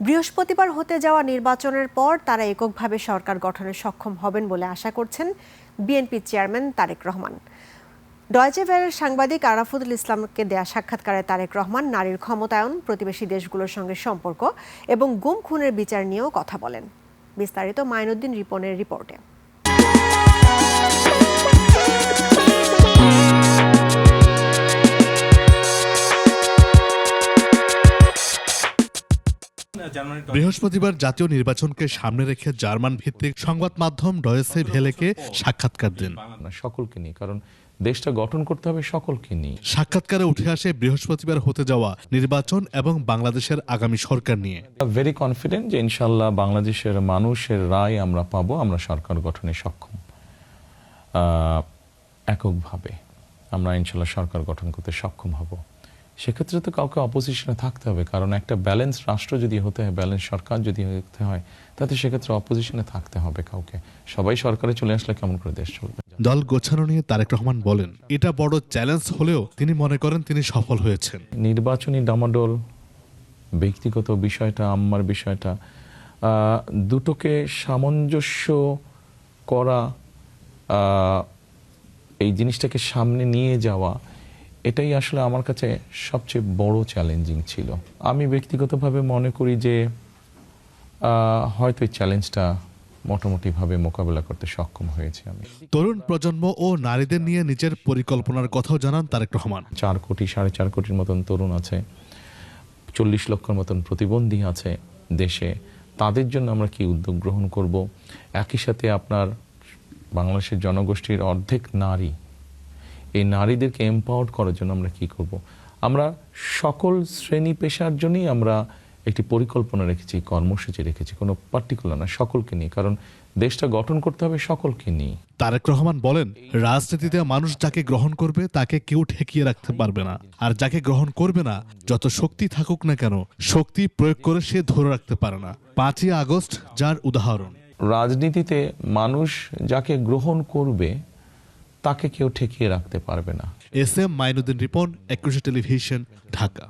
বৃহস্পতিবার হতে যাওয়া নির্বাচনের পর তারা এককভাবে সরকার গঠনে সক্ষম হবেন বলে আশা করছেন BNP chairman Tarique Rahman. Deutsche ভেলের সাংবাদিক আরাফাতুল ইসলামকে দেয়া সাক্ষাৎকারে তারেক রহমান নারীর ক্ষমতায়ন, প্রতিবেশী দেশগুলোর সঙ্গে সম্পর্ক এবং গুম খুনের বিচার নিয়েও কথা বলেন। বিস্তারিত মাইনুদ্দিন রিপনের রিপোর্টে। বৃহস্পতিবার জাতীয় নির্বাচনকে সামনে রেখে জার্মান ভিত্তিক সংবাদ মাধ্যম ডয়েচে ভেলেকে সাক্ষাৎকার দেন। সকলকে নিয়ে, কারণ দেশটা গঠন করতে হবে সকলকে নিয়ে। সাক্ষাৎকারে উঠে আসে বৃহস্পতিবার হতে যাওয়া নির্বাচন এবং বাংলাদেশের আগামী সরকার নিয়ে। ভেরি কনফিডেন্ট যে ইনশাআল্লাহ বাংলাদেশের মানুষের রায় আমরা পাবো, আমরা সরকার গঠনে সক্ষম। এককভাবে আমরা ইনশাআল্লাহ সরকার গঠন করতে সক্ষম হব। সেক্ষেত্রে তো কাউকে অপোজিশনে থাকতে হবে, কারণ একটা ব্যালেন্স রাষ্ট্র যদি হতে হয়, ব্যালেন্স সরকার যদি হতে হয়, তাতে সেক্ষেত্রে অপোজিশনে থাকতে হবে কাউকে। সবাই সরকারে চলে আসলে কেমন করে দেশ চলবে? দল গোছানো নিয়ে তারেক রহমান বলেন, এটা বড় চ্যালেঞ্জ হলেও তিনি মনে করেন তিনি সফল হয়েছেন। নির্বাচনী ডামাডোল, ব্যক্তিগত বিষয়টা, আম্মার বিষয়টা, দুটোকে সামঞ্জস্য করা, এই জিনিসটাকে সামনে নিয়ে যাওয়া, এটাই আসলে আমার কাছে সবচেয়ে বড় চ্যালেঞ্জিং ছিল। আমি ব্যক্তিগতভাবে মনে করি যে হয়তো এই চ্যালেঞ্জটা মোটামুটিভাবে মোকাবেলা করতে সক্ষম হয়েছে আমি। তরুণ প্রজন্ম ও নারীদের নিয়ে নিজের পরিকল্পনার কথাও জানান তারেক রহমান। 4 কোটি 4.5 কোটির মতন তরুণ আছে, 40 লক্ষের মতন প্রতিবন্ধী আছে দেশে। তাদের জন্য আমরা কি উদ্যোগ গ্রহণ করব? একই সাথে আপনার বাংলাদেশের জনগোষ্ঠীর অর্ধেক নারী, এই নারীদেরকে এম্পাওয়ার্ড করার জন্য আমরা কি করব? আমরা সকল শ্রেণী পেশার জন্যই আমরা একটি পরিকল্পনা রেখেছি, কর্মসূচি রেখেছি, কোনো পার্টিকুলার না, সকলকে নিয়ে, কারণ দেশটা গঠন করতে হবে সকলকে নিয়ে। তারেক রহমান বলেন, রাজনীতিতে মানুষ যাকে গ্রহণ করবে তাকে কেউ ঠেকিয়ে রাখতে পারবে না, আর যাকে গ্রহণ করবে না, যত শক্তি থাকুক না কেন, শক্তি প্রয়োগ করে সে ধরে রাখতে পারে না। 5ই আগস্ট যার উদাহরণ। রাজনীতিতে মানুষ যাকে গ্রহণ করবে তাকে কেউ ঠেকিয়ে রাখতে পারবে না। S M Mainuddin Ripon, 21 television, Dhaka.